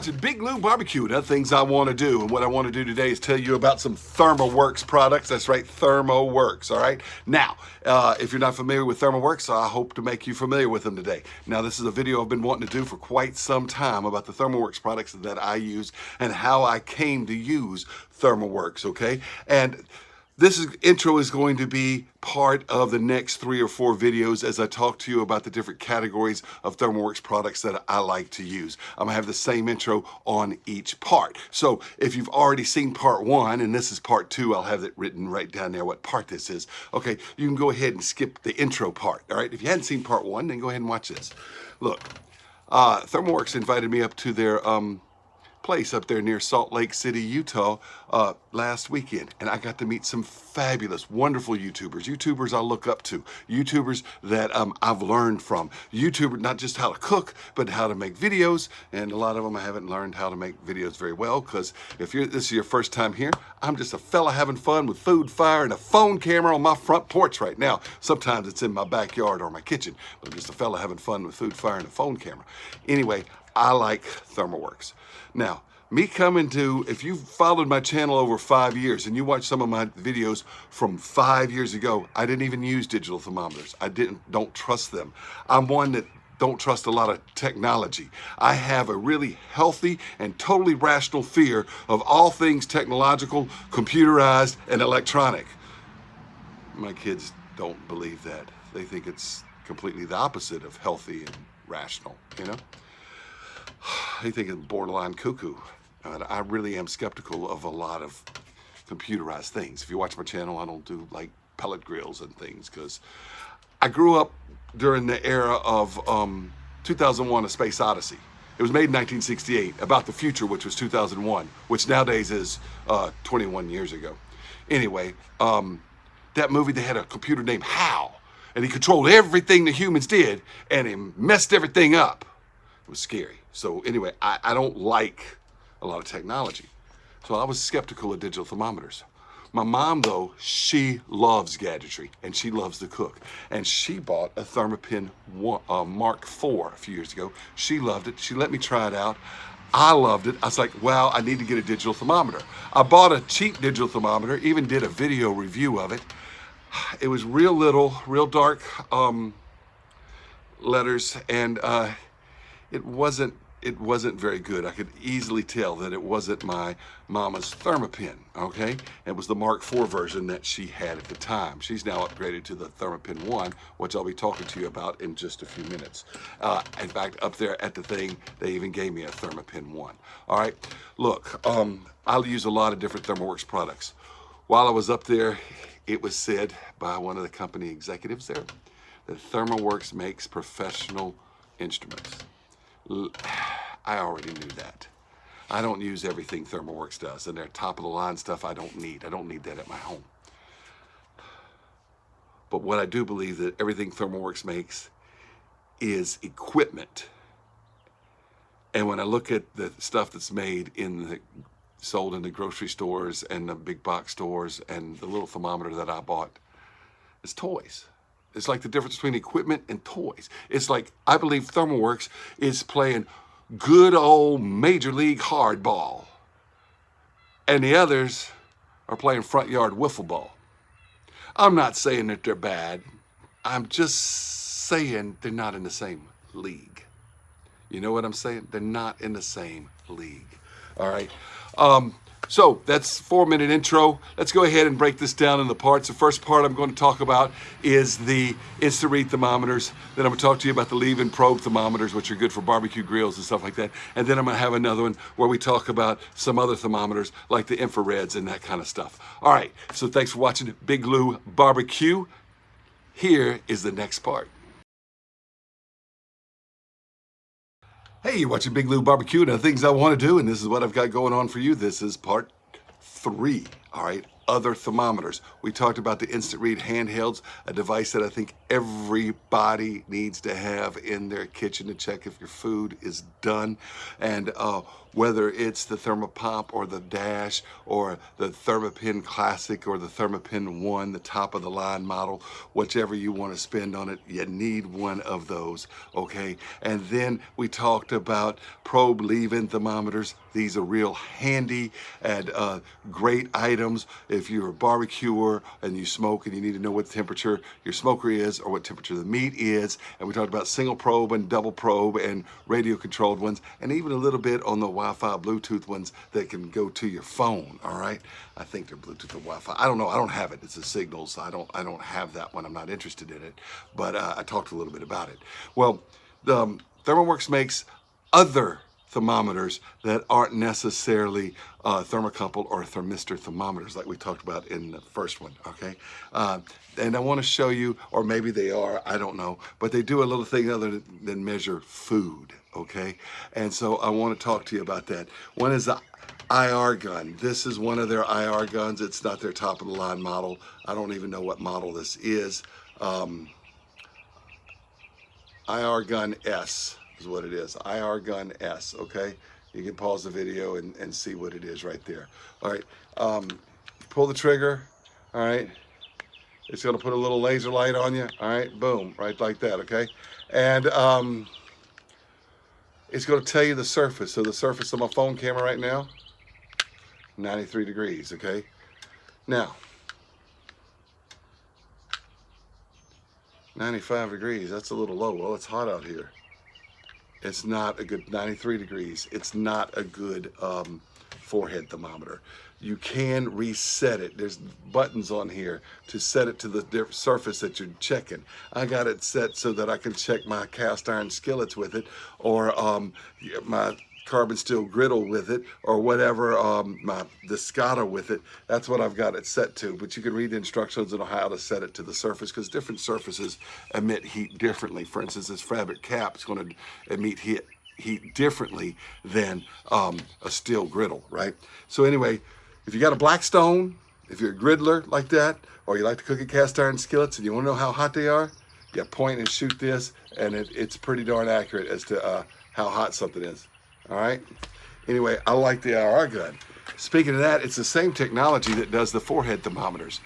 watching Big Lou Barbecue and other things I want to do. And what I want to do today is tell you about some ThermoWorks products. That's right, ThermoWorks, all right? Now, if you're not familiar with ThermoWorks, I hope to make you familiar with them today. Now, this is a video I've been wanting to do for quite some time about the ThermoWorks products that I use and how I came to use ThermoWorks, okay? And this intro is going to be part of the next 3 or 4 videos as I talk to you about the different categories of ThermoWorks products that I like to use. I'm gonna have the same intro on each part. So if you've already seen part 1 and this is part 2, I'll have it written right down there what part this is. Okay, you can go ahead and skip the intro part, all right? If you hadn't seen part 1, then go ahead and watch this. Look, ThermoWorks invited me up to their place up there near Salt Lake City, Utah last weekend, and I got to meet some fabulous, wonderful YouTubers I look up to, YouTubers that I've learned from, YouTubers not just how to cook, but how to make videos, and a lot of them I haven't learned how to make videos very well, because if this is your first time here, I'm just a fella having fun with food, fire, and a phone camera on my front porch right now. Sometimes it's in my backyard or my kitchen, but I'm just a fella having fun with food, fire, and a phone camera. Anyway, I like ThermoWorks. Now, me coming to, if you've followed my channel over 5 years and you watch some of my videos from 5 years ago, I didn't even use digital thermometers. Don't trust them. I'm one that don't trust a lot of technology. I have a really healthy and totally rational fear of all things technological, computerized, and electronic. My kids don't believe that. They think it's completely the opposite of healthy and rational, you know? I think it's borderline cuckoo. I really am skeptical of a lot of computerized things. If you watch my channel, I don't do like pellet grills and things because I grew up during the era of 2001: A Space Odyssey. It was made in 1968, about the future, which was 2001, which nowadays is 21 years ago. Anyway, that movie, they had a computer named Hal, and he controlled everything the humans did, and he messed everything up. It was scary. So anyway, I don't like a lot of technology. So I was skeptical of digital thermometers. My mom, though, she loves gadgetry and she loves to cook. And she bought a Thermopin Mark IV a few years ago. She loved it. She let me try it out. I loved it. I was like, wow, I need to get a digital thermometer. I bought a cheap digital thermometer, even did a video review of it. It was real little, real dark letters, and it wasn't very good. I could easily tell that it wasn't my mama's Thermopin, okay? It was the Mark IV version that she had at the time. She's now upgraded to the Thermopin 1, which I'll be talking to you about in just a few minutes. In fact, up there at the thing, they even gave me a Thermopin 1. All right, look, I'll use a lot of different ThermoWorks products. While I was up there, it was said by one of the company executives there that ThermoWorks makes professional instruments. I already knew that. I don't use everything ThermoWorks does, and their top of the line stuff I don't need. I don't need that at my home. But what I do believe that everything ThermoWorks makes is equipment. And when I look at the stuff that's made sold in the grocery stores and the big box stores and the little thermometer that I bought, it's toys. It's like the difference between equipment and toys. It's like, I believe ThermoWorks is playing good old Major League hardball, and the others are playing front yard wiffle ball. I'm not saying that they're bad. I'm just saying they're not in the same league. You know what I'm saying? They're not in the same league. All right. So that's 4-minute intro. Let's go ahead and break this down into parts. The first part I'm going to talk about is the Insta-Read Thermometers. Then I'm going to talk to you about the leave-in probe thermometers, which are good for barbecue grills and stuff like that. And then I'm going to have another one where we talk about some other thermometers like the infrareds and that kind of stuff. All right, so thanks for watching Big Lou Barbecue. Here is the next part. Hey, you're watching Big Lou Barbecue and the things I want to do, and this is what I've got going on for you. This is part 3, all right? Other thermometers. We talked about the Insta-Read handhelds, a device that I think everybody needs to have in their kitchen to check if your food is done. And whether it's the Thermopomp or the Dash or the Thermopin Classic or the Thermopin 1, the top of the line model, whichever you want to spend on it, you need one of those, okay? And then we talked about probe leave-in thermometers. These are real handy and great items if you're a barbecuer and you smoke and you need to know what temperature your smoker is or what temperature the meat is. And we talked about single probe and double probe and radio controlled ones, and even a little bit on the Wi-Fi Bluetooth ones that can go to your phone. All right, I think they're Bluetooth or Wi-Fi. I don't know. I don't have it. It's a Signal, so I don't have that one. I'm not interested in it. But I talked a little bit about it. Well, the ThermoWorks makes other thermometers that aren't necessarily thermocouple or thermistor thermometers like we talked about in the first one, okay? And I want to show you, or maybe they are, I don't know, but they do a little thing other than measure food, okay? And so I want to talk to you about that. One is the IR gun. This is one of their IR guns. It's not their top of the line model. I don't even know what model this is. IR gun S is what it is. IR gun S, okay? You can pause the video and see what it is right there. All right, pull the trigger, all right? It's gonna put a little laser light on you, all right? Boom, right like that, okay? And it's gonna tell you the surface. So the surface of my phone camera right now, 93 degrees, okay? Now, 95 degrees, that's a little low. Well, it's hot out here. It's not a good 93 degrees. It's not a good forehead thermometer. You can reset it. There's buttons on here to set it to the surface that you're checking. I got it set so that I can check my cast iron skillets with it, or my carbon steel griddle with it, or whatever, my Discata with it. That's what I've got it set to. But you can read the instructions on how to set it to the surface, because different surfaces emit heat differently. For instance, this fabric cap is going to emit heat differently than a steel griddle, right? So anyway, if you got a Blackstone, if you're a griddler like that, or you like to cook in cast iron skillets and you want to know how hot they are, you point and shoot this, and it's pretty darn accurate as to how hot something is. All right. Anyway, I like the IR gun. Speaking of that, it's the same technology that does the forehead thermometers.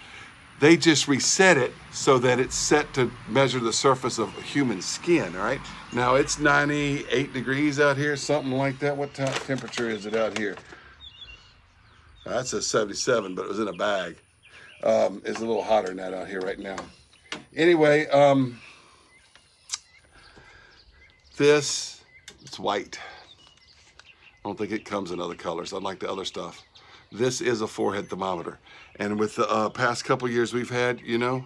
They just reset it so that it's set to measure the surface of human skin. All right. Now it's 98 degrees out here, something like that. What temperature is it out here? That's a 77, but it was in a bag. It's a little hotter than that out here right now. Anyway, it's white. I don't think it comes in other colors, unlike the other stuff. This is a forehead thermometer. And with the past couple years we've had, you know,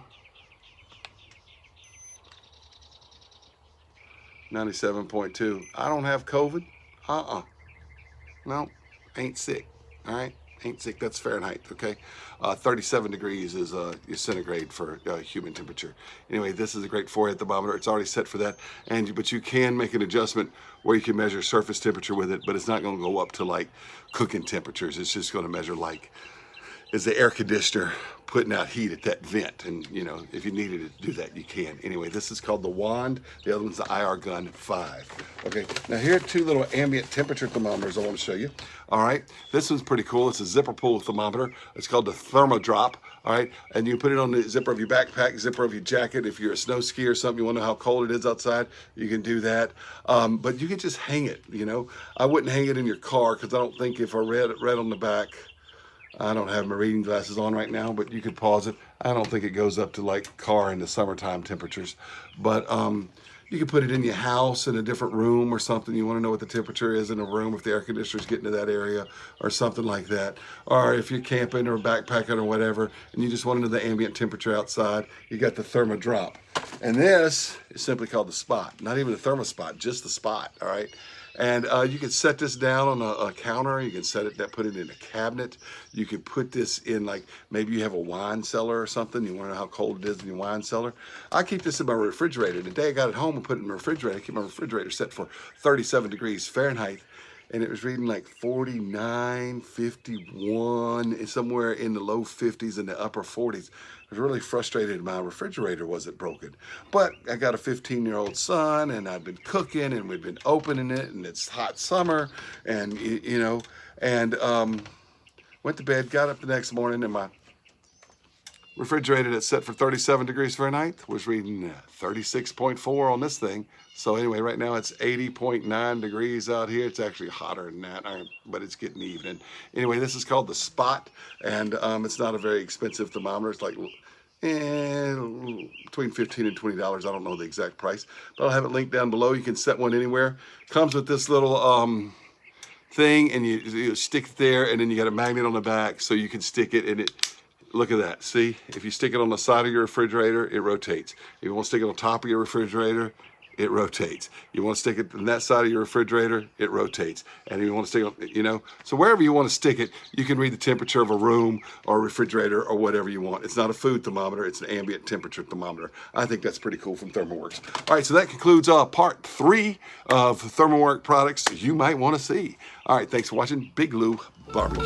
97.2. I don't have COVID. No, ain't sick. All right, ain't sick. That's Fahrenheit, okay? 37 degrees is your centigrade for human temperature. Anyway, this is a great forehead thermometer. It's already set for that. But you can make an adjustment where you can measure surface temperature with it, but it's not going to go up to like cooking temperatures. It's just going to measure like, is the air conditioner putting out heat at that vent? And you know, if you needed to do that, you can. Anyway, this is called the Wand. The other one's the IR Gun 5. Okay, now here are two little ambient temperature thermometers I want to show you. All right, this one's pretty cool. It's a zipper pull thermometer. It's called the Therma Drop. All right, and you put it on the zipper of your backpack, zipper of your jacket. If you're a snow skier or something, you want to know how cold it is outside, you can do that. But you can just hang it, you know. I wouldn't hang it in your car, because I don't think if I read on the back, I don't have my reading glasses on right now, but you could pause it. I don't think it goes up to like car in the summertime temperatures, but you can put it in your house in a different room or something. You want to know what the temperature is in a room, if the air conditioner's getting to that area or something like that. Or if you're camping or backpacking or whatever, and you just want to know the ambient temperature outside, you got the Therma Drop. And this is simply called the Spot. Not even the Thermospot, just the Spot, all right? And you can set this down on a counter. You can set it, put it in a cabinet. You can put this in, like, maybe you have a wine cellar or something. You want to know how cold it is in your wine cellar. I keep this in my refrigerator. The day I got it home and put it in my refrigerator, I keep my refrigerator set for 37 degrees Fahrenheit. and it was reading like 49, 51, somewhere in the low 50s and the upper 40s. I was really frustrated my refrigerator wasn't broken. But I got a 15-year-old son, and I've been cooking, and we've been opening it, and it's hot summer, and you know, and went to bed, got up the next morning, and my refrigerator that's set for 37 degrees Fahrenheit was reading 36.4 on this thing. So anyway, right now it's 80.9 degrees out here. It's actually hotter than that, but it's getting even. Anyway, this is called the Spot, and it's not a very expensive thermometer. It's like between $15 and $20. I don't know the exact price, but I'll have it linked down below. You can set one anywhere. Comes with this little thing, and you stick it there, and then you got a magnet on the back so you can stick it, and it. Look at that. See, if you stick it on the side of your refrigerator, it rotates. If you want to stick it on top of your refrigerator, it rotates. You want to stick it on that side of your refrigerator, it rotates. And if you want to stick it, you know, so wherever you want to stick it, you can read the temperature of a room or a refrigerator or whatever you want. It's not a food thermometer, it's an ambient temperature thermometer. I think that's pretty cool from ThermoWorks. All right, so that concludes part 3 of ThermoWorks products you might want to see. All right, thanks for watching Big Lou Barbecue.